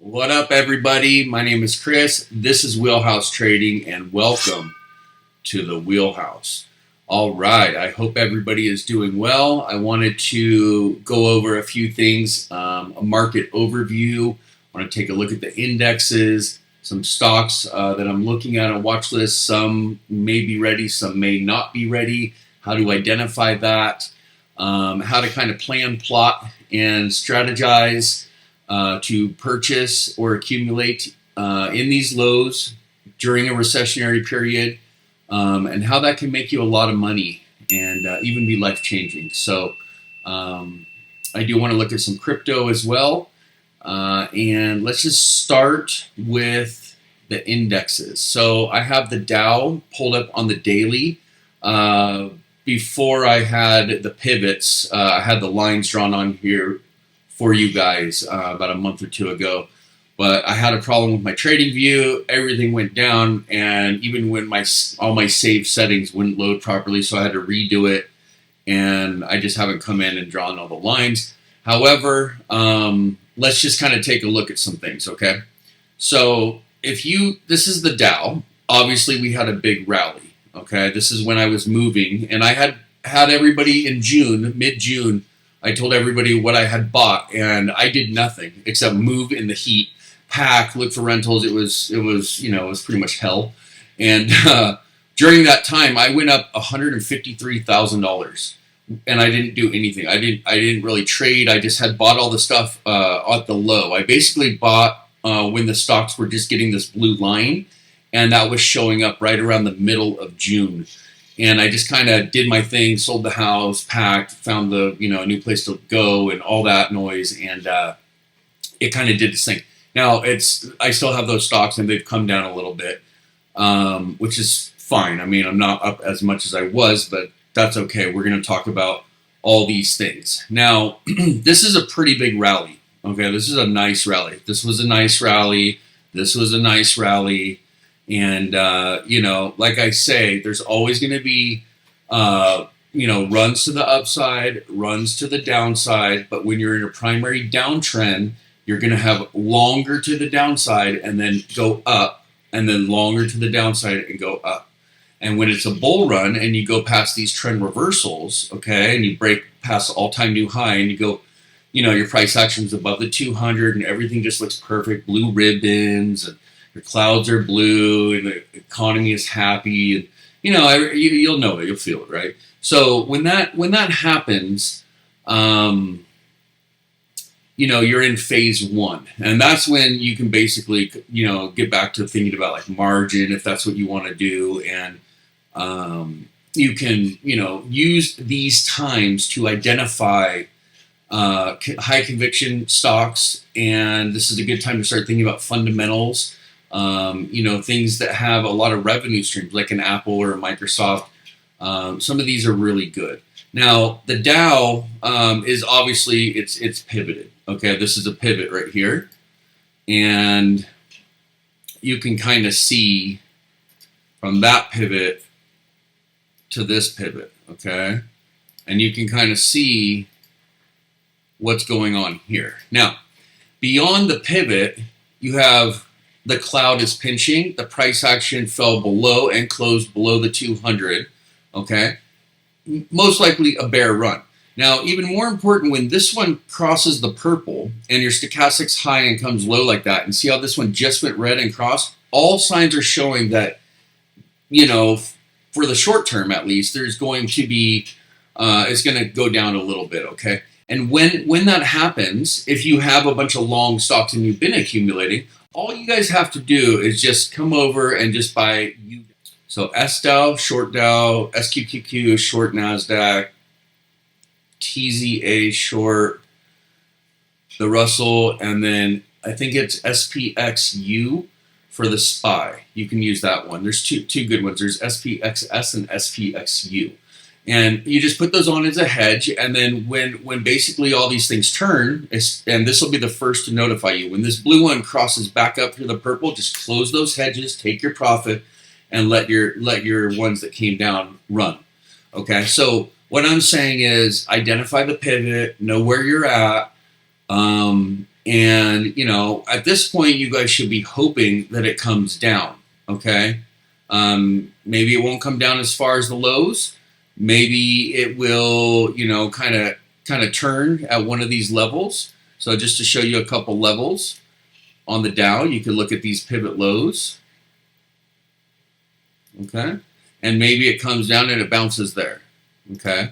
What up, everybody? My name is Chris. This is Wheelhouse Trading, and welcome to the Wheelhouse. All right, I hope everybody is doing well. I wanted to go over a few things, a market overview. I want to take a look at the indexes, some stocks that I'm looking at on watch list. Some may be ready, some may not be ready. How to identify that, how to kind of plan, plot, and strategize to purchase or accumulate in these lows during a recessionary period, and how that can make you a lot of money and even be life-changing. So I do want to look at some crypto as well. And let's just start with the indexes. So I have the Dow pulled up on the daily. Before I had the pivots, I had the lines drawn on here for you guys about a month or two ago. But I had a problem with my trading view. Everything went down, and even when all my saved settings wouldn't load properly, so I had to redo it. And I just haven't come in and drawn all the lines. However, let's just kind of take a look at some things, okay? So this is the Dow. Obviously, we had a big rally, okay? This is when I was moving, and I had everybody in June, mid-June, I told everybody what I had bought, and I did nothing except move in the heat, pack, look for rentals. It was pretty much hell. And during that time, I went up $153,000, and I didn't do anything. I didn't really trade. I just had bought all the stuff at the low. I basically bought when the stocks were just getting this blue line, and that was showing up right around the middle of June. And I just kind of did my thing, sold the house, packed, found a new place to go, and all that noise, and it kind of did its thing. Now I still have those stocks, and they've come down a little bit, which is fine. I mean, I'm not up as much as I was, but that's okay. We're going to talk about all these things. Now, this is a pretty big rally. Okay, this is a nice rally. This was a nice rally. This was a nice rally. And, like I say, there's always going to be, runs to the upside, runs to the downside. But when you're in a primary downtrend, you're going to have longer to the downside and then go up, and then longer to the downside and go up. And when it's a bull run and you go past these trend reversals, okay, and you break past the all-time new high and you go, your price action's above the 200 and everything just looks perfect, blue ribbons, and your clouds are blue, and the economy is happy, and you'll know it, you'll feel it, right? So when that happens, you're in phase one, and that's when you can basically get back to thinking about like margin if that's what you want to do, and you can use these times to identify high conviction stocks, and this is a good time to start thinking about fundamentals. Things that have a lot of revenue streams, like an Apple or a Microsoft. Some of these are really good. Now, the Dow is obviously it's pivoted. Okay, this is a pivot right here, and you can kind of see from that pivot to this pivot. Okay, and you can kind of see what's going on here. Now, beyond the pivot, you have the cloud is pinching. The price action fell below and closed below the 200. Okay, most likely a bear run. Now, even more important, when this one crosses the purple and your stochastic's high and comes low like that, and see how this one just went red and crossed, all signs are showing that, for the short term at least, there's going to be, it's going to go down a little bit, okay? And when that happens, if you have a bunch of long stocks and you've been accumulating, all you guys have to do is just come over and just buy. So SDOW, short Dow, SQQQ, short NASDAQ, TZA, short the Russell, and then I think it's SPXU for the SPY. You can use that one. There's two good ones. There's SPXS and SPXU. And you just put those on as a hedge, and then when basically all these things turn, and this will be the first to notify you, when this blue one crosses back up through the purple, just close those hedges, take your profit, and let your ones that came down run. Okay, so what I'm saying is identify the pivot, know where you're at, And, at this point, you guys should be hoping that it comes down, okay? Maybe it won't come down as far as the lows. Maybe it will, kind of turn at one of these levels. So just to show you a couple levels on the Dow, you could look at these pivot lows, okay? And maybe it comes down and it bounces there, okay?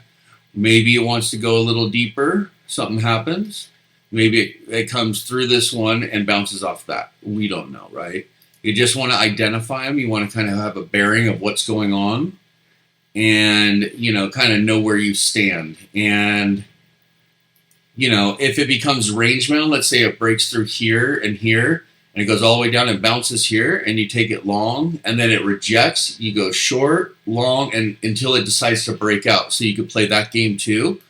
Maybe it wants to go a little deeper. Something happens. Maybe it comes through this one and bounces off that. We don't know, right? You just want to identify them. You want to kind of have a bearing of what's going on and, kind of know where you stand. And, if it becomes range bound, let's say it breaks through here, and it goes all the way down and bounces here, and you take it long, and then it rejects, you go short, long, and until it decides to break out. So you could play that game too.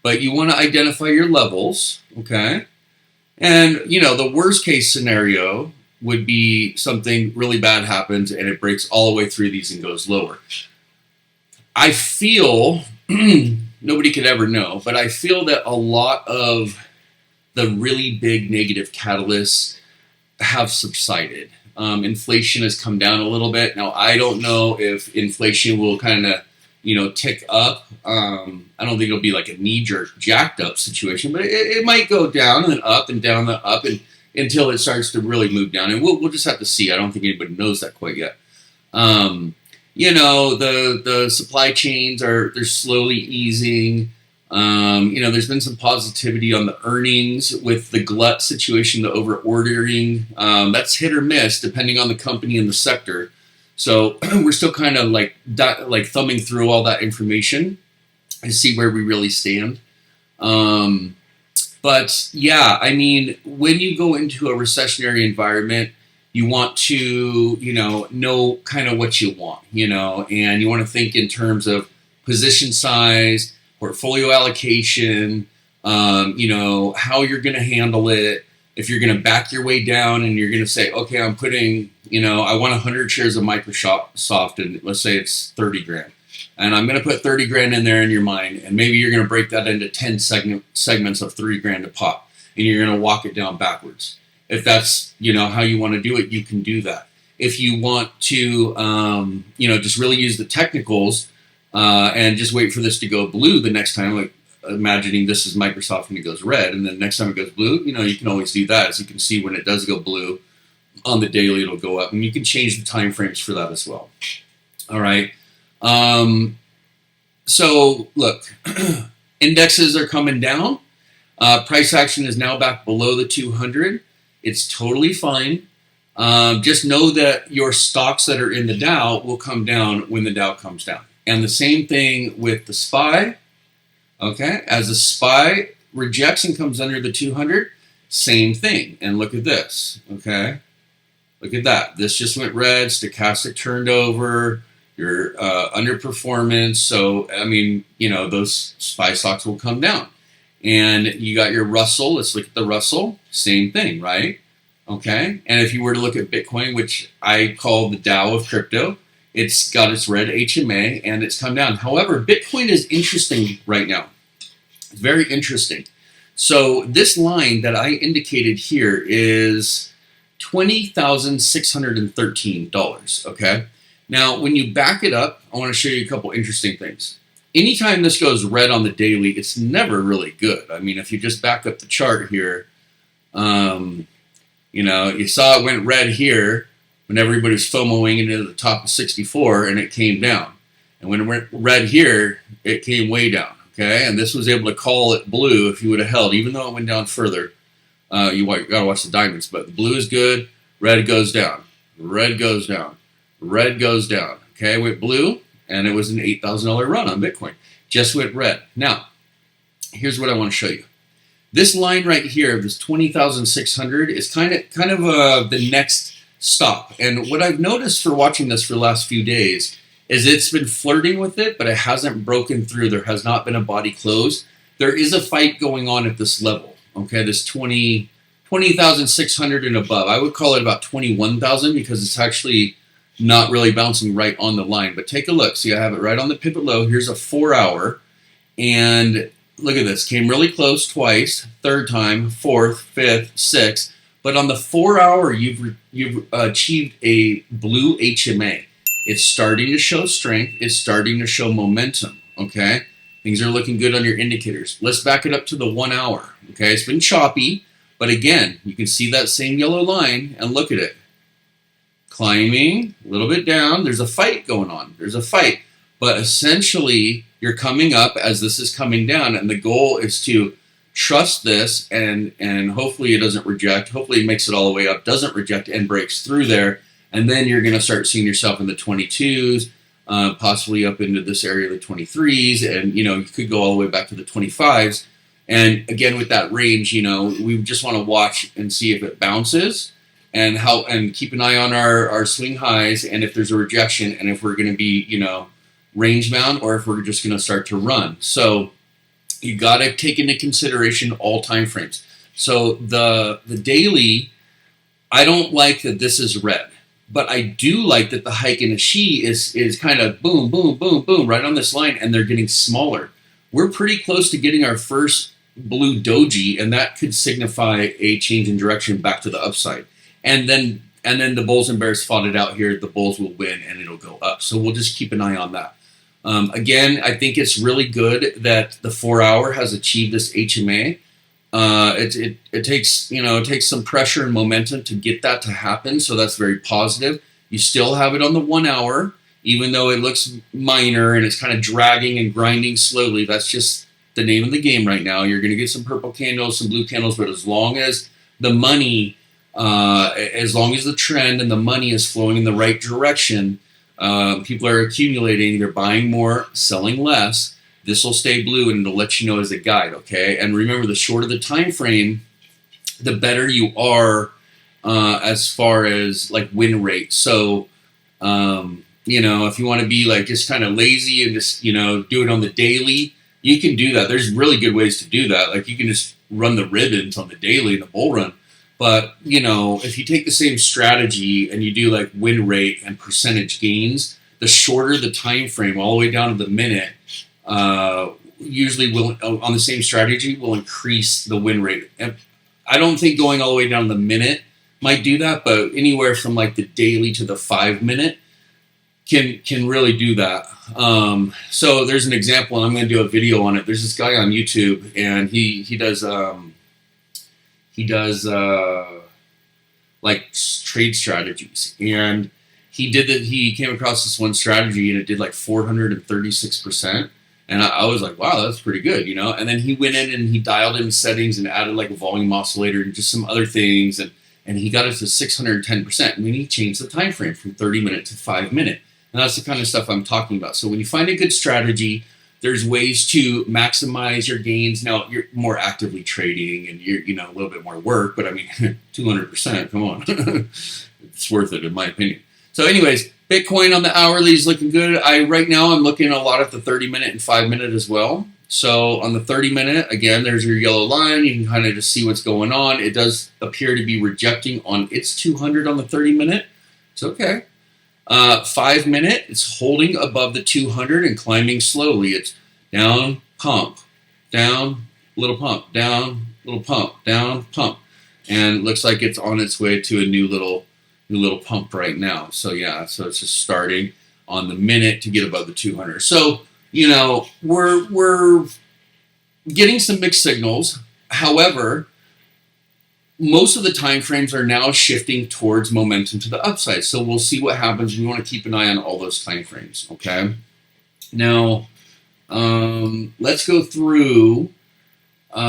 But you want to identify your levels, okay? And, the worst case scenario would be something really bad happens and it breaks all the way through these and goes lower. I feel, nobody could ever know, but I feel that a lot of the really big negative catalysts have subsided. Inflation has come down a little bit. Now, I don't know if inflation will kind of tick up. I don't think it'll be like a knee-jerk, jacked up situation, but it might go down and then up and down and up and until it starts to really move down. And we'll just have to see. I don't think anybody knows that quite yet. The supply chains they're slowly easing. There's been some positivity on the earnings with the glut situation, the over ordering. That's hit or miss depending on the company and the sector. So we're still kind of like thumbing through all that information to see where we really stand. But yeah, I mean, when you go into a recessionary environment, you want to, know kind of what you want, and you want to think in terms of position size, portfolio allocation, how you're going to handle it. If you're going to back your way down and you're going to say, okay, I'm putting, I want 100 shares of Microsoft, and let's say it's 30 grand. And I'm going to put 30 grand in there in your mind. And maybe you're going to break that into 10 segments of 3 grand a pop. And you're going to walk it down backwards. If that's, how you want to do it, you can do that. If you want to, just really use the technicals and just wait for this to go blue the next time, like imagining this is Microsoft and it goes red, and then next time it goes blue, you can always do that. As you can see, when it does go blue on the daily, it'll go up, and you can change the time frames for that as well. All right. So look, indexes are coming down. Price action is now back below the 200. It's totally fine. Just know that your stocks that are in the Dow will come down when the Dow comes down. And the same thing with the SPY. Okay, as the SPY rejects and comes under the 200, same thing. And look at this, okay? Look at that. This just went red, stochastic turned over, your underperformance. So, I mean, those SPY stocks will come down. And you got your Russell. Let's look at the Russell. Same thing, right? Okay, and if you were to look at Bitcoin, which I call the Dow of crypto, it's got its red HMA and it's come down. However, Bitcoin is interesting right now. It's very interesting. So this line that I indicated here is $20,613, okay? Now, when you back it up, I want to show you a couple interesting things. Anytime this goes red on the daily, it's never really good. I mean, if you just back up the chart here, you saw it went red here when everybody was FOMOing into the top of 64 and it came down. And when it went red here, it came way down, okay? And this was able to call it blue if you would have held, even though it went down further. You got to watch the diamonds, but the blue is good, red goes down, red goes down, red goes down, okay? It went blue, and it was an $8,000 run on Bitcoin. Just went red. Now, here's what I want to show you. This line right here, this 20,600, is kind of the next stop. And what I've noticed for watching this for the last few days is it's been flirting with it, but it hasn't broken through. There has not been a body close. There is a fight going on at this level, okay? This 20,600 and above. I would call it about 21,000 because it's actually not really bouncing right on the line. But take a look. See, I have it right on the pivot low. Here's a 4 hour. And look at this, came really close twice, third time, fourth, fifth, sixth, but on the 4 hour, you've achieved a blue HMA. It's starting to show strength. It's starting to show momentum. Okay, things are looking good on your indicators. Let's back it up to the 1 hour. Okay, it's been choppy, but again, you can see that same yellow line and look at it. Climbing a little bit down. There's a fight going on. There's a fight. But essentially, you're coming up as this is coming down, and the goal is to trust this, and hopefully it doesn't reject. Hopefully it makes it all the way up, doesn't reject, and breaks through there. And then you're going to start seeing yourself in the 22s, possibly up into this area of the 23s, and you could go all the way back to the 25s. And again, with that range, we just want to watch and see if it bounces, and keep an eye on our swing highs, and if there's a rejection, and if we're going to be range bound, or if we're just going to start to run. So you got to take into consideration all time frames. So the daily, I don't like that this is red, but I do like that the hike in a Shi is kind of boom, boom, boom, boom, right on this line, and they're getting smaller. We're pretty close to getting our first blue doji, and that could signify a change in direction back to the upside. And then the bulls and bears fought it out here. The bulls will win, and it'll go up. So we'll just keep an eye on that. Again, I think it's really good that the 4 hour has achieved this HMA. It takes some pressure and momentum to get that to happen, so that's very positive. You still have it on the 1 hour, even though it looks minor and it's kind of dragging and grinding slowly. That's just the name of the game right now. You're going to get some purple candles, some blue candles, but as long as the money, as long as the trend and the money is flowing in the right direction, people are accumulating, they're buying more, selling less, this will stay blue, and it'll let you know as a guide, okay? And remember, the shorter the time frame, the better you are as far as like win rate. So, if you want to be like just kind of lazy and just, do it on the daily, you can do that. There's really good ways to do that. Like you can just run the ribbons on the daily in the bull run. But, if you take the same strategy and you do like win rate and percentage gains, the shorter the time frame, all the way down to the minute, usually will, on the same strategy, will increase the win rate. And I don't think going all the way down to the minute might do that, but anywhere from like the daily to the 5 minute can really do that. So there's an example, and I'm going to do a video on it. There's this guy on YouTube, and he does like trade strategies, and he came across this one strategy, and it did like 436%, and I was like, wow, that's pretty good, and then he went in and he dialed in settings and added like a volume oscillator and just some other things, and he got it to 610%. I mean, he changed the time frame from 30 minute to 5 minute, and that's the kind of stuff I'm talking about. So when you find a good strategy, there's ways to maximize your gains. Now, you're more actively trading, and you're, a little bit more work, but I mean, 200%, come on. It's worth it, in my opinion. So anyways, Bitcoin on the hourly is looking good. Right now, I'm looking a lot at the 30 minute and 5 minute as well. So on the 30 minute, again, there's your yellow line. You can kind of just see what's going on. It does appear to be rejecting on its 200 on the 30 minute. It's okay. 5 minute, it's holding above the 200 and climbing slowly. It's down, pump, down, little pump, down, little pump, down, pump. And it looks like it's on its way to a new little pump right now. So yeah, so it's just starting on the minute to get above the 200. So, we're getting some mixed signals. However, most of the time frames are now shifting towards momentum to the upside. So we'll see what happens. We want to keep an eye on all those time frames, okay? Now, let's go through. So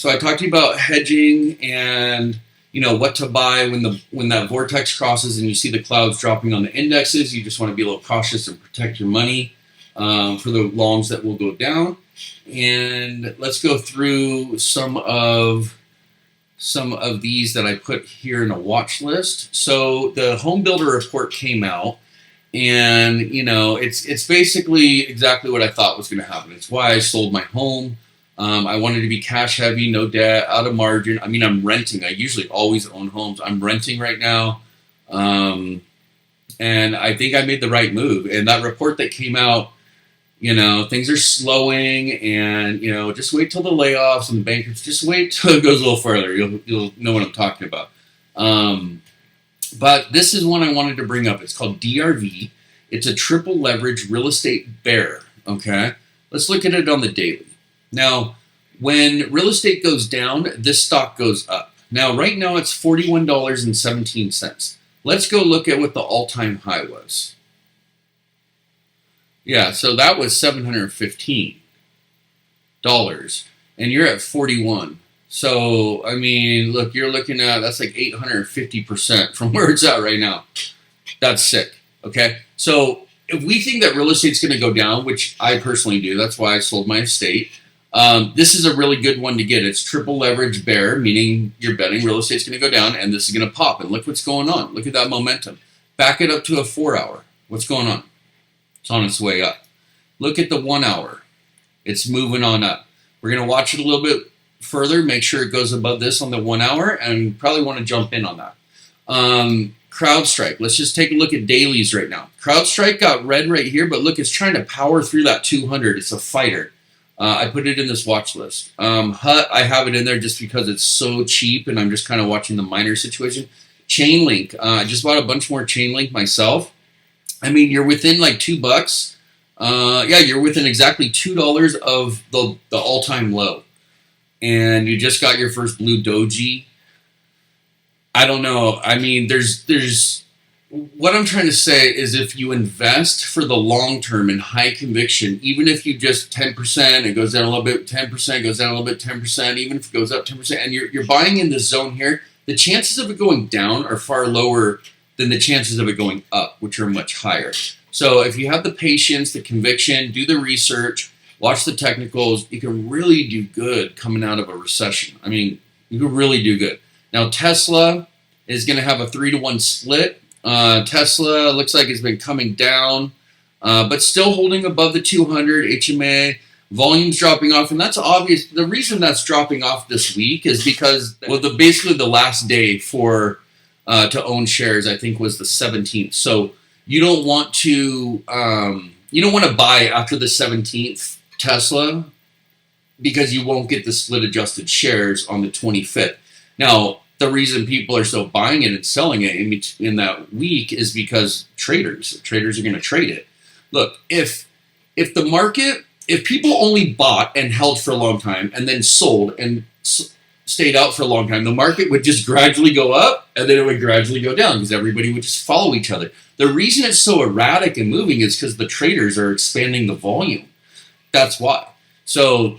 I talked to you about hedging and, what to buy when that vortex crosses and you see the clouds dropping on the indexes. You just want to be a little cautious and protect your money for the longs that will go down. And let's go through some of these that I put here in a watch list. So the home builder report came out, and it's basically exactly what I thought was going to happen. It's why I sold my home. I wanted to be cash heavy, no debt, out of margin. I mean, I'm renting. I usually always own homes. I'm renting right now, and I think I made the right move. And that report that came out things are slowing, and just wait till the layoffs and the bankruptcy. Just wait till it goes a little further. You'll know what I'm talking about. But this is one I wanted to bring up. It's called DRV. It's a triple leverage real estate bear. Okay, let's look at it on the daily. Now, when real estate goes down, this stock goes up. Now, right now it's $41.17. Let's go look at what the all-time high was. Yeah, so that was $715, and you're at 41. So, I mean, look, you're looking at, that's like 850% from where it's at right now. That's sick, okay? So, if we think that real estate's going to go down, which I personally do, that's why I sold my estate, this is a really good one to get. It's triple leverage bear, meaning you're betting real estate's going to go down, and this is going to pop. And look what's going on. Look at that momentum. Back it up to a 4-hour. What's going on? It's on its way up. Look at the 1 hour. It's moving on up. We're going to watch it a little bit further, make sure it goes above this on the 1 hour, and probably want to jump in on that. CrowdStrike. Let's just take a look at dailies right now. CrowdStrike got red right here, but look, it's trying to power through that 200. It's a fighter. I put it in this watch list. HUT, I have it in there just because it's so cheap, and I'm just kind of watching the miner situation. Chainlink. I just bought a bunch more Chainlink myself. I mean, you're within like $2. Yeah, you're within exactly $2 of the all-time low. And you just got your first blue doji. I don't know. I mean, there's what I'm trying to say is if you invest for the long term in high conviction, even if you just 10%, it goes down a little bit, 10% goes down a little bit, 10%, even if it goes up 10%, and you're buying in this zone here, the chances of it going down are far lower than the chances of it going up, which are much higher. So if you have the patience, the conviction, do the research, watch the technicals, you can really do good coming out of a recession. I mean, you can really do good. Now, Tesla is going to have a 3-to-1 split. Tesla looks like it's been coming down, but still holding above the 200 HMA. Volume's dropping off, and that's obvious. The reason that's dropping off this week is because, well, basically the last day for to own shares, I think, was the 17th. So you don't want to buy after the 17th Tesla because you won't get the split adjusted shares on the 25th. Now, the reason people are still buying it and selling it in that week is because traders are going to trade it. Look, if people only bought and held for a long time and then sold and stayed out for a long time, the market would just gradually go up and then it would gradually go down because everybody would just follow each other. The reason it's so erratic and moving is because the traders are expanding the volume. That's why. So,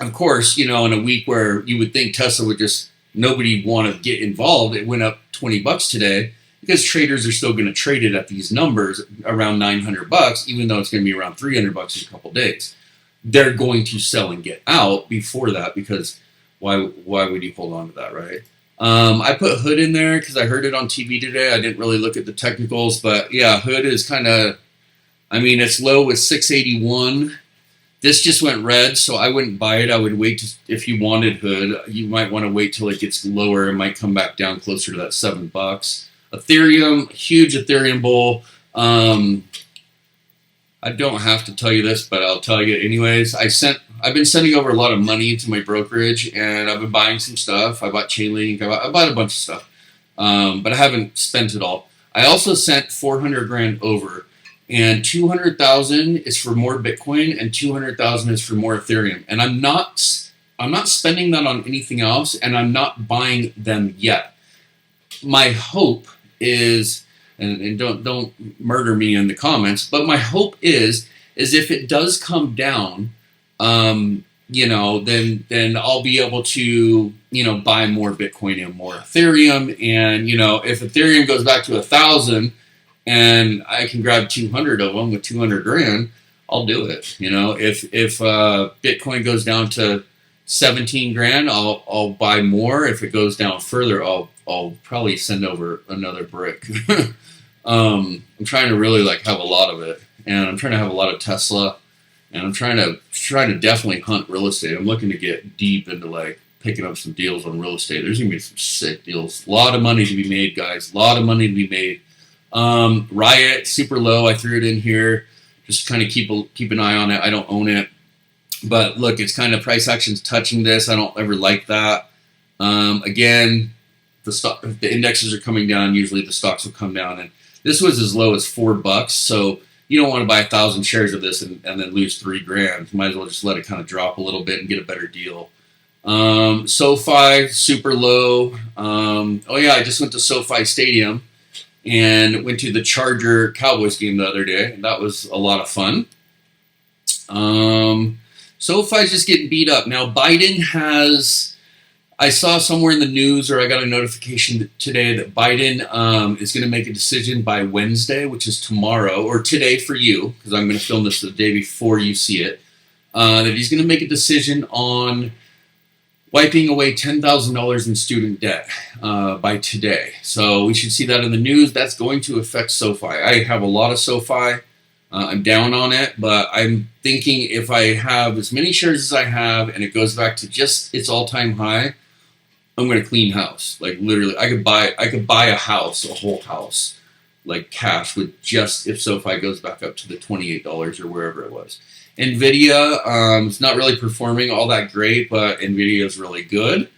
of course, in a week where you would think Tesla would just, nobody want to get involved, it went up $20 today because traders are still going to trade it at these numbers around $900, even though it's going to be around $300 in a couple days. They're going to sell and get out before that because why would you hold on to that, right? I put Hood in there because I heard it on TV today. I didn't really look at the technicals, but yeah, Hood is kind of, its low was 681. This just went red, so I wouldn't buy it. I would wait if you wanted Hood. You might want to wait till it gets lower. It might come back down closer to that $7. Ethereum, huge Ethereum bull. I don't have to tell you this, but I'll tell you anyways. I've been sending over a lot of money to my brokerage, and I've been buying some stuff. I bought Chainlink. I bought a bunch of stuff, but I haven't spent it all. I also sent $400,000 over, and $200,000 is for more Bitcoin, and $200,000 is for more Ethereum. And I'm not spending that on anything else, and I'm not buying them yet. My hope is, and don't murder me in the comments, but my hope is if it does come down, then I'll be able to, buy more Bitcoin and more Ethereum. And, if Ethereum goes back to 1,000 and I can grab 200 of them with $200,000, I'll do it. If Bitcoin goes down to 17 grand, I'll buy more. If it goes down further, I'll probably send over another brick. I'm trying to really have a lot of it, and I'm trying to have a lot of Tesla, and I'm trying to definitely hunt real estate. I'm looking to get deep into picking up some deals on real estate. There's gonna be some sick deals. A lot of money to be made, guys. A lot of money to be made. Riot, super low. I threw it in here just kind of keep an eye on it. I don't own it, but look, it's kind of price action's touching this. I don't ever like that. Again, if the indexes are coming down, usually the stocks will come down, and this was as low as $4. So you don't want to buy 1,000 shares of this and then lose $3,000. You might as well just let it kind of drop a little bit and get a better deal. SoFi, super low. Oh yeah, I just went to SoFi Stadium and went to the Charger Cowboys game the other day. That was a lot of fun. SoFi's just getting beat up. Now Biden has, I saw somewhere in the news, or I got a notification today that Biden is going to make a decision by Wednesday, which is tomorrow, or today for you, because I'm going to film this the day before you see it, that he's going to make a decision on wiping away $10,000 in student debt by today. So we should see that in the news. That's going to affect SoFi. I have a lot of SoFi. I'm down on it, but I'm thinking if I have as many shares as I have and it goes back to just its all-time high, I'm going to clean house. Like literally, I could buy a house, a whole house, like cash with just if SoFi goes back up to the $28 or wherever it was. Nvidia, it's not really performing all that great, but Nvidia is really good.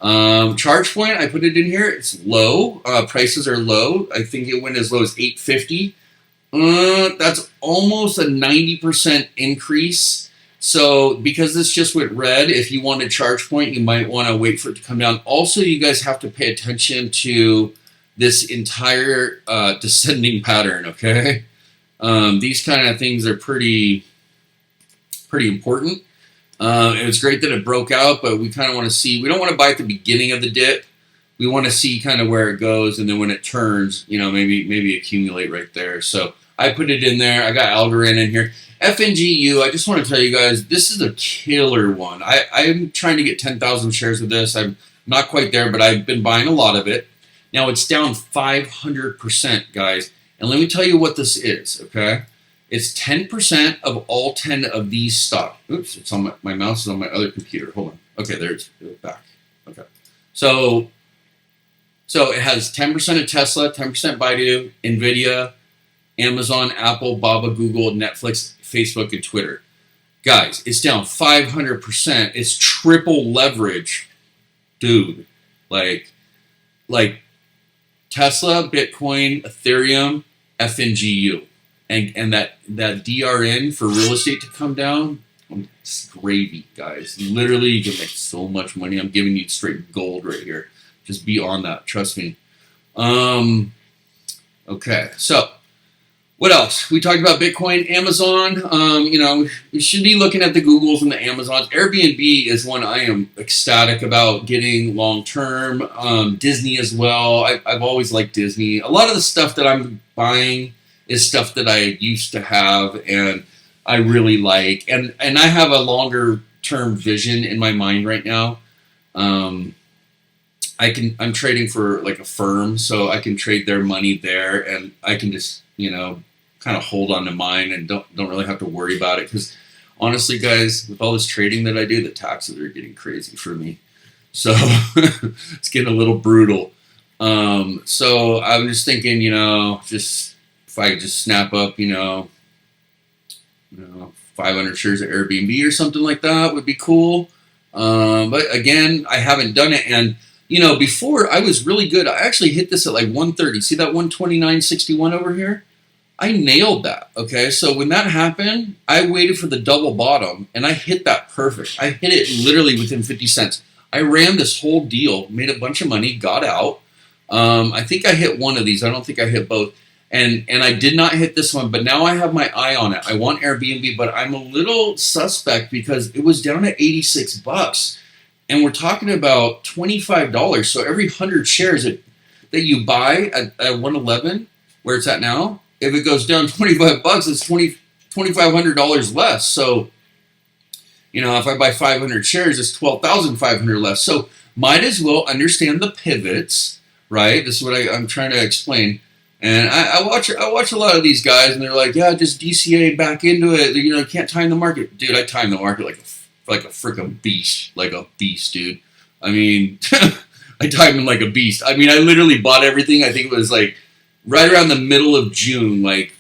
ChargePoint, I put it in here. It's low. Prices are low. I think it went as low as $8.50. That's almost a 90% increase. So because this just went red, if you want a ChargePoint, you might want to wait for it to come down. Also, you guys have to pay attention to this entire descending pattern, okay? These kind of things are pretty important. It was great that it broke out, but we kind of want to see, we don't want to buy at the beginning of the dip. We want to see kind of where it goes, and then when it turns, you know, maybe accumulate right there. So I put it in there. I got Algorand in here. FNGU, I just want to tell you guys, this is a killer one. I'm trying to get 10,000 shares of this. I'm not quite there, but I've been buying a lot of it. Now it's down 500%, guys. And let me tell you what this is, okay? It's 10% of all 10 of these stocks. Oops, it's on my mouse is on my other computer. Hold on. Okay, there's back. Okay. So it has 10% of Tesla, 10% Baidu, Nvidia, Amazon, Apple, Baba, Google, Netflix, Facebook, and Twitter. Guys, it's down 500%. It's triple leverage. Dude, like Tesla, Bitcoin, Ethereum, FNGU. And that DRN for real estate to come down, it's gravy, guys. Literally, you can make so much money. I'm giving you straight gold right here. Just be on that. Trust me. Okay, so what else? We talked about Bitcoin, Amazon. You know, you should be looking at the Googles and the Amazons. Airbnb is one I am ecstatic about getting long term. Disney as well. I've always liked Disney. A lot of the stuff that I'm buying is stuff that I used to have and I really like. And I have a longer term vision in my mind right now. I'm trading for like a firm, so I can trade their money there and I can just, you know, kind of hold on to mine and don't really have to worry about it. Because honestly, guys, with all this trading that I do, the taxes are getting crazy for me. So it's getting a little brutal. So I'm just thinking, you know, just if I just snap up, you know, 500 shares of Airbnb or something like that would be cool. But again, I haven't done it. And, you know, before I was really good. I actually hit this at like 130. See that 129.61 over here? I nailed that. Okay. So when that happened, I waited for the double bottom and I hit that perfect. I hit it literally within 50 cents. I ran this whole deal, made a bunch of money, got out. I think I hit one of these. I don't think I hit both. And I did not hit this one, but now I have my eye on it. I want Airbnb, but I'm a little suspect because it was down at $86. And we're talking about $25. So every 100 shares that you buy at 111, where it's at now, if it goes down $25, it's $2,500 less. So, you know, if I buy 500 shares, it's $12,500 less. So might as well understand the pivots, right? This is what I'm trying to explain. And I watch a lot of these guys, and they're like, yeah, just DCA back into it. You know, can't time the market. Dude, I time the market like a freaking beast. Like a beast, dude. I mean, I timed him like a beast. I mean, I literally bought everything. I think it was like right around the middle of June. Like,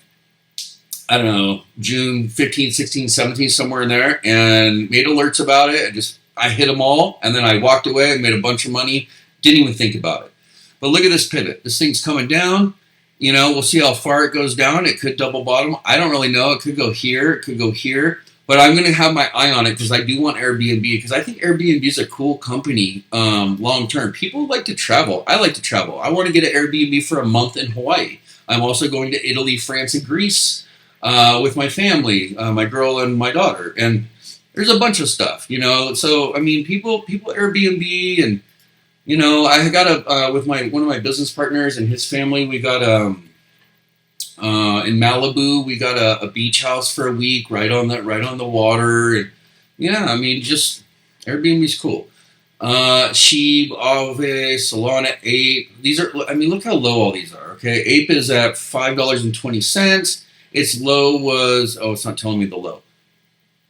I don't know, June 15, 16, 17, somewhere in there, and made alerts about it. I hit them all, and then I walked away and made a bunch of money. Didn't even think about it. But look at this pivot. This thing's coming down. We'll see how far it goes down. It could double bottom. I don't really know. It could go here. It could go here. But I'm going to have my eye on it because I do want Airbnb, because I think Airbnb is a cool company long term. People like to travel. I like to travel. I want to get an Airbnb for a month in Hawaii. I'm also going to Italy, France, and Greece with my family, my girl and my daughter. And there's a bunch of stuff, So, I mean, people Airbnb, and, I got with one of my business partners and his family, we got in Malibu, we got a beach house for a week right on the water. And yeah, I mean, just Airbnb's cool. Sheep, Ave, Solana, Ape. These are, I mean, look how low all these are. Okay, Ape is at $5.20. Its low was, it's not telling me the low.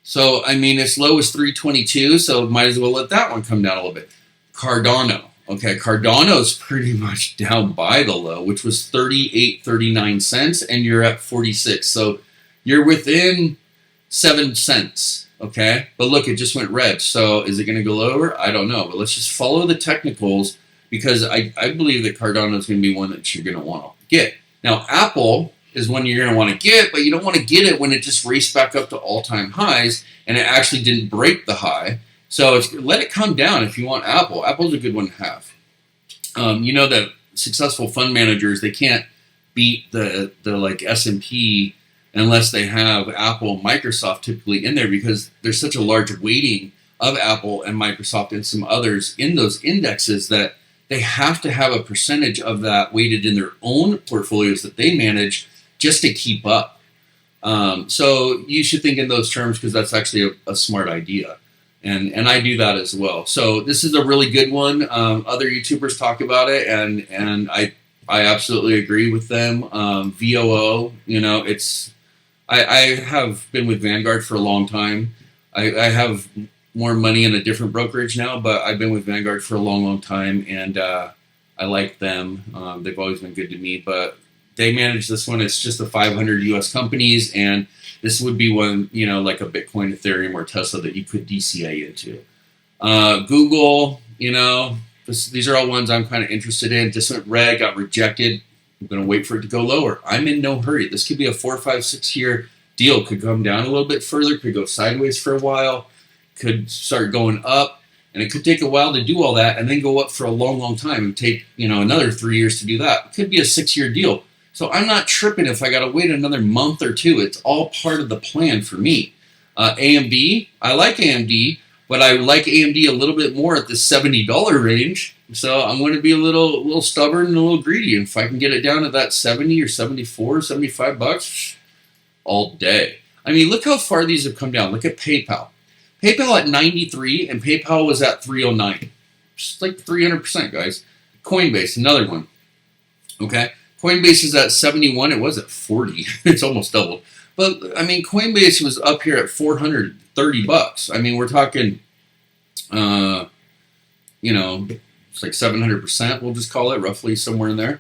So I mean, its low was 322. So might as well let that one come down a little bit. Cardano. Okay, Cardano's pretty much down by the low, which was 38.39 cents, and you're at 46. So you're within 7 cents. Okay, but look, it just went red. So is it going to go lower? I don't know. But let's just follow the technicals, because I believe that Cardano is going to be one that you're going to want to get. Now, Apple is one you're going to want to get, but you don't want to get it when it just raced back up to all-time highs and it actually didn't break the high. So let it come down if you want Apple. Apple's a good one to have. That successful fund managers, they can't beat the like S&P unless they have Apple and Microsoft typically in there, because there's such a large weighting of Apple and Microsoft and some others in those indexes that they have to have a percentage of that weighted in their own portfolios that they manage just to keep up. So you should think in those terms, because that's actually a smart idea. And I do that as well. So this is a really good one. Other YouTubers talk about it, and I absolutely agree with them. VOO, I have been with Vanguard for a long time. I have more money in a different brokerage now, but I've been with Vanguard for a long, long time, and I like them. They've always been good to me, but they manage this one. It's just the 500 U.S. companies, and this would be one, like a Bitcoin, Ethereum, or Tesla that you could DCA into. Google, these are all ones I'm kind of interested in. Just went red, got rejected. I'm going to wait for it to go lower. I'm in no hurry. This could be a 4, 5, 6 year deal. Could come down a little bit further. Could go sideways for a while. Could start going up. And it could take a while to do all that and then go up for a long, long time and take, another 3 years to do that. It could be a 6-year deal. So I'm not tripping if I got to wait another month or two. It's all part of the plan for me. AMD, I like AMD, but I like AMD a little bit more at the $70 range. So I'm going to be a little stubborn and a little greedy. And if I can get it down to that 70 or 74, 75 bucks, all day. I mean, look how far these have come down. Look at PayPal. PayPal at 93, and PayPal was at 309. Just like 300%, guys. Coinbase, another one. Okay. Coinbase is at 71. It was at 40. It's almost doubled. But I mean, Coinbase was up here at 430 bucks. I mean, we're talking, it's like 700%. We'll just call it roughly somewhere in there.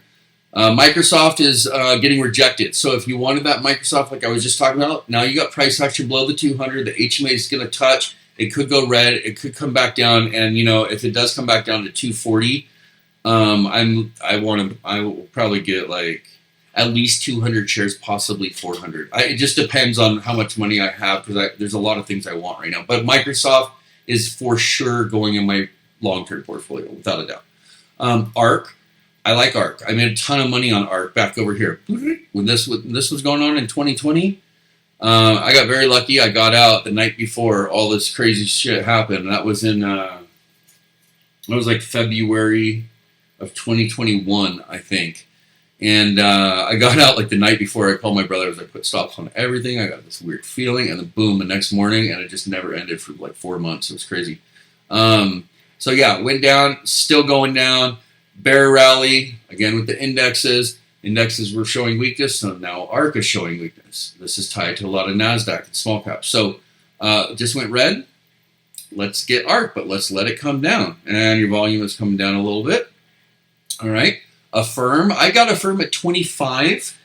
Microsoft is getting rejected. So if you wanted that Microsoft, like I was just talking about, now you got price action below the 200. The HMA is going to touch. It could go red. It could come back down. And if it does come back down to 240. I will probably get like at least 200 shares, possibly 400. It just depends on how much money I have, because there's a lot of things I want right now. But Microsoft is for sure going in my long-term portfolio, without a doubt. ARK, I like ARK. I made a ton of money on ARK back over here. When this was going on in 2020, I got very lucky. I got out the night before all this crazy shit happened. That was like February of 2021, I think. And I got out like the night before. I called my brother as I put stops on everything. I got this weird feeling, and then boom, the next morning, and it just never ended for like 4 months. It was crazy. So yeah, went down, still going down. Bear rally, again with the indexes. Indexes were showing weakness, so now ARK is showing weakness. This is tied to a lot of NASDAQ and small caps. So just went red. Let's get ARK, but let's let it come down. And your volume is coming down a little bit. All right. Affirm. I got Affirm at 25.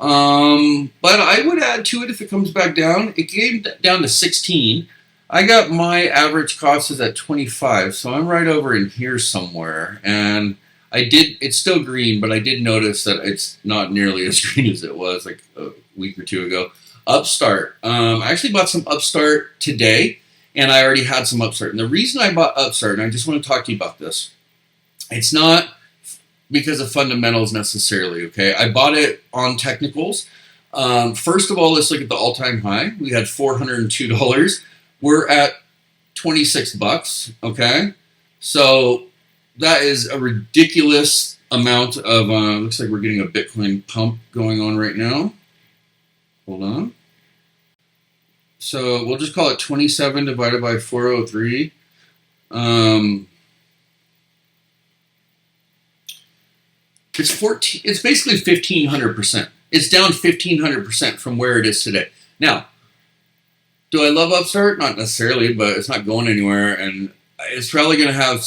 But I would add to it if it comes back down. It came down to 16. I got my average cost is at 25, so I'm right over in here somewhere. And it's still green, but I did notice that it's not nearly as green as it was like a week or two ago. Upstart. I actually bought some Upstart today, and I already had some Upstart. And the reason I bought Upstart, and I just want to talk to you about this, it's not because of fundamentals necessarily, okay? I bought it on technicals. First of all, let's look at the all-time high. We had $402. We're at 26 bucks, okay? So that is a ridiculous amount of, looks like we're getting a Bitcoin pump going on right now. Hold on. So we'll just call it 27 divided by 403. It's 14. It's basically 1,500%. It's down 1,500% from where it is today. Now, do I love Upstart? Not necessarily, but it's not going anywhere, and it's probably going to have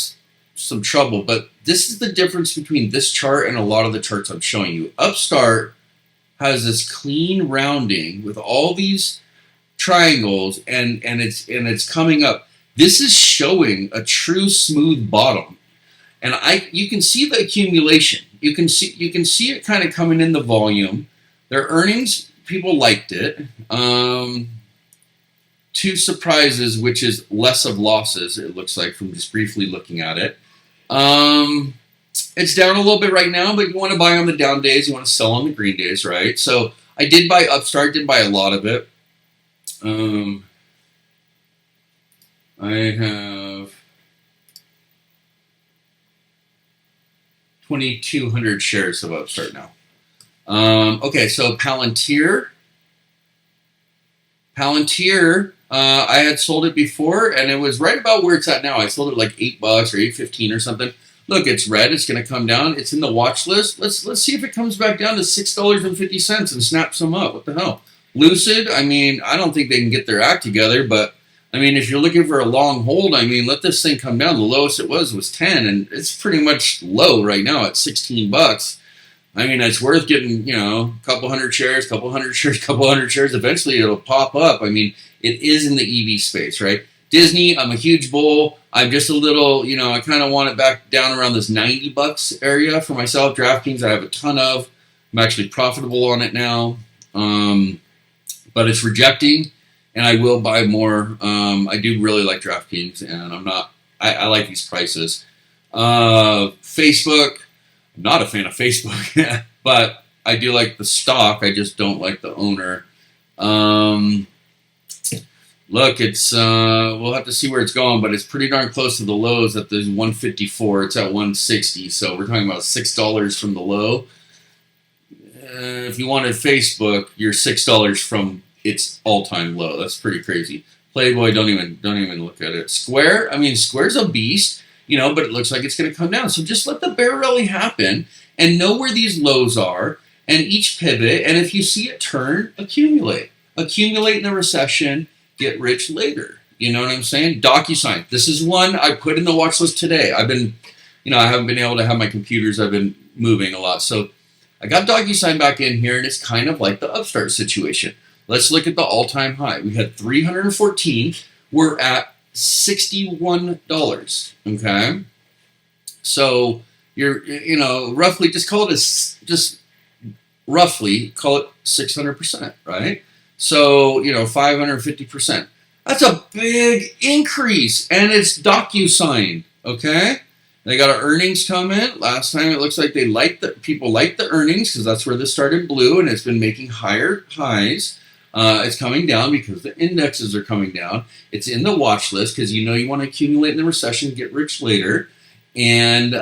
some trouble. But this is the difference between this chart and a lot of the charts I'm showing you. Upstart has this clean rounding with all these triangles, and it's coming up. This is showing a true smooth bottom, and you can see the accumulation. You can see it kind of coming in the volume. Their earnings, people liked it. Two surprises, which is less of losses, it looks like from just briefly looking at it. It's down a little bit right now, but you want to buy on the down days, you want to sell on the green days, right? So I did buy Upstart, didn't buy a lot of it. I have 2,200 shares of Upstart now. Okay, so Palantir, I had sold it before, and it was right about where it's at now. I sold it like $8 or $8.15 or something. Look, it's red. It's going to come down. It's in the watch list. Let's see if it comes back down to $6.50 and snaps them up. What the hell? Lucid, I mean, I don't think they can get their act together, but I mean, if you're looking for a long hold, I mean, let this thing come down. The lowest it was 10, and it's pretty much low right now at $16. I mean, it's worth getting, a couple hundred shares. Eventually, it'll pop up. I mean, it is in the EV space, right? Disney, I'm a huge bull. I'm just a little, I kind of want it back down around this $90 area for myself. DraftKings, I have a ton of. I'm actually profitable on it now. But it's rejecting, and I will buy more. I do really like DraftKings, and I like these prices. Facebook, I'm not a fan of Facebook, but I do like the stock. I just don't like the owner. Look, we'll have to see where it's going, but it's pretty darn close to the lows at the 154. It's at 160, so we're talking about $6 from the low. If you wanted Facebook, you're $6 from its all-time low. That's pretty crazy. Playboy, don't even look at it. Square, I mean, Square's a beast, but it looks like it's going to come down. So just let the bear rally happen and know where these lows are and each pivot. And if you see it turn, accumulate. Accumulate in a recession, get rich later. You know what I'm saying? DocuSign. This is one I put in the watch list today. I've been, I haven't been able to have my computers. I've been moving a lot. So I got DocuSign back in here, and it's kind of like the Upstart situation. Let's look at the all-time high. We had 314. We're at $61. Okay, so you're roughly call it 600%, right? So 550%. That's a big increase, and it's DocuSign. Okay. They got our earnings come in. Last time it looks like people liked the earnings because that's where this started blue, and it's been making higher highs. It's coming down because the indexes are coming down. It's in the watch list because you want to accumulate in the recession, get rich later. And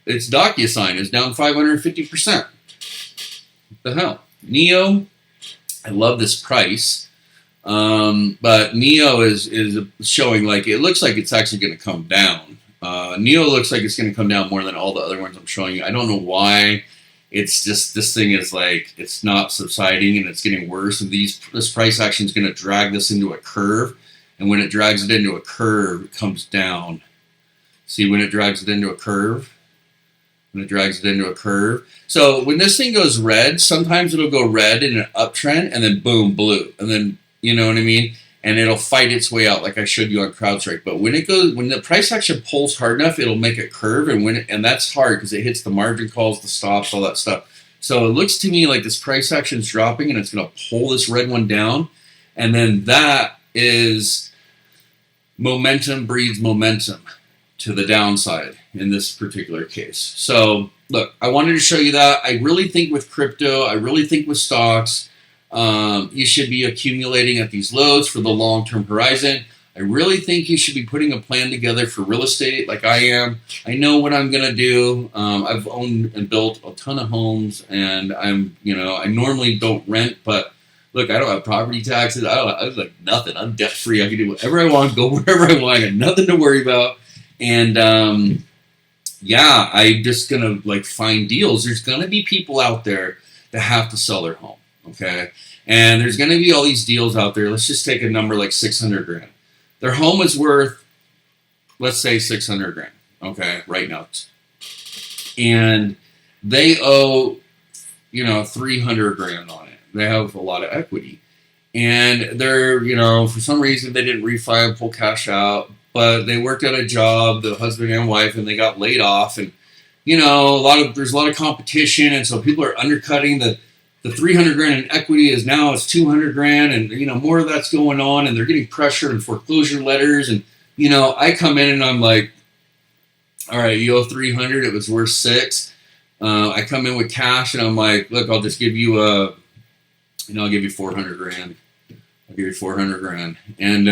it's DocuSign. It's down 550%. What the hell? NEO, I love this price. But NEO is showing it looks like it's actually going to come down. NEO looks like it's going to come down more than all the other ones I'm showing you. I don't know why. It's just this thing is it's not subsiding and it's getting worse. And this price action is going to drag this into a curve. And when it drags it into a curve, it comes down. See, when it drags it into a curve, and it drags it into a curve. So when this thing goes red, sometimes it'll go red in an uptrend and then boom, blue. And then, you know what I mean? And it'll fight its way out like I showed you on CrowdStrike. But when the price action pulls hard enough, it'll make a curve. And that's hard because it hits the margin calls, the stops, all that stuff. So it looks to me like this price action is dropping and it's going to pull this red one down. And then that is momentum breeds momentum to the downside in this particular case. So look, I wanted to show you that. I really think with crypto, I really think with stocks, you should be accumulating at these lows for the long-term horizon. I really think you should be putting a plan together for real estate like I am. I know what I'm going to do. I've owned and built a ton of homes, and I normally don't rent, but look, I don't have property taxes. I was like nothing. I'm debt free. I can do whatever I want, go wherever I want. I got nothing to worry about. And I'm just gonna find deals. There's gonna be people out there that have to sell their home. Okay, and there's gonna be all these deals out there. Let's just take a number like 600 grand. Their home is worth, let's say 600 grand. Okay, right now, and they owe 300 grand on it. They have a lot of equity, and they're for some reason they didn't refi and pull cash out, but they worked at a job, the husband and wife, and they got laid off, and there's a lot of competition, and so people are undercutting the 300 grand in equity is now it's 200 grand, and more of that's going on, and they're getting pressure and foreclosure letters, and I come in and I'm like, all right, you owe 300, it was worth 6. I come in with cash and I'm like, look, I'll just give you I'll give you 400 grand. I'll give you 400 grand. And,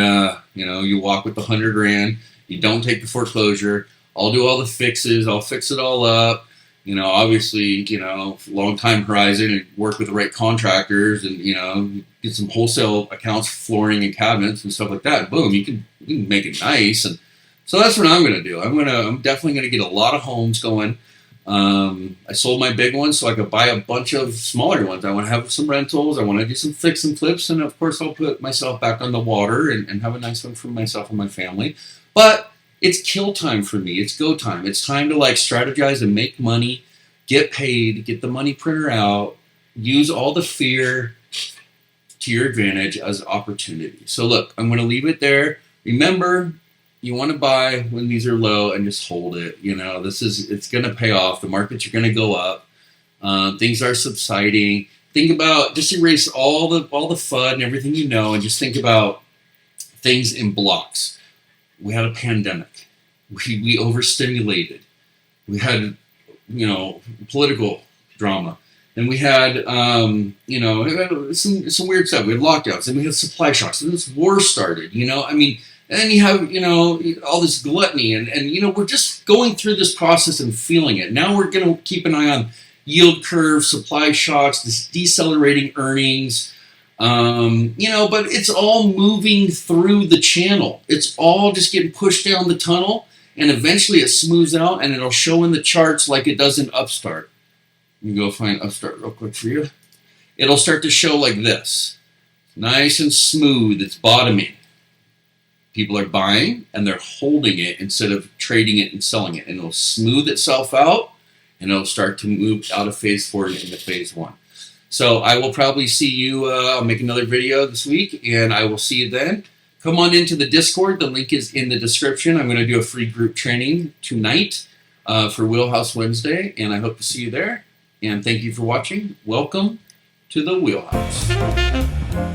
you walk with the 100 grand. You don't take the foreclosure. I'll do all the fixes. I'll fix it all up. Obviously, long time horizon and work with the right contractors and, get some wholesale accounts, flooring and cabinets and stuff like that. Boom, you can make it nice. And so that's what I'm going to do. I'm definitely going to get a lot of homes going. I sold my big one so I could buy a bunch of smaller ones. I want to have some rentals. I want to do some fix and flips. And of course, I'll put myself back on the water and have a nice one for myself and my family. But it's kill time for me. It's go time. It's time to strategize and make money, get paid, get the money printer out, use all the fear to your advantage as opportunity. So look, I'm going to leave it there. Remember, you want to buy when these are low and just hold it. It's going to pay off. The markets are going to go up. Things are subsiding. Think about, just erase all the FUD and everything and just think about things in blocks. We had a pandemic. We overstimulated. We had, political drama. And we had, some weird stuff. We had lockdowns and we had supply shocks. And this war started, And then you have, all this gluttony. And we're just going through this process and feeling it. Now we're going to keep an eye on yield curve, supply shocks, this decelerating earnings. But it's all moving through the channel. It's all just getting pushed down the tunnel. And eventually it smooths out and it'll show in the charts like it does in Upstart. Let me go find Upstart real quick for you. It'll start to show like this. Nice and smooth. It's bottoming. People are buying and they're holding it instead of trading it and selling it. And it'll smooth itself out and it'll start to move out of phase 4 and into phase 1. So I will probably see you, I'll make another video this week and I will see you then. Come on into the Discord. The link is in the description. I'm going to do a free group training tonight for Wheelhouse Wednesday. And I hope to see you there. And thank you for watching. Welcome to the Wheelhouse.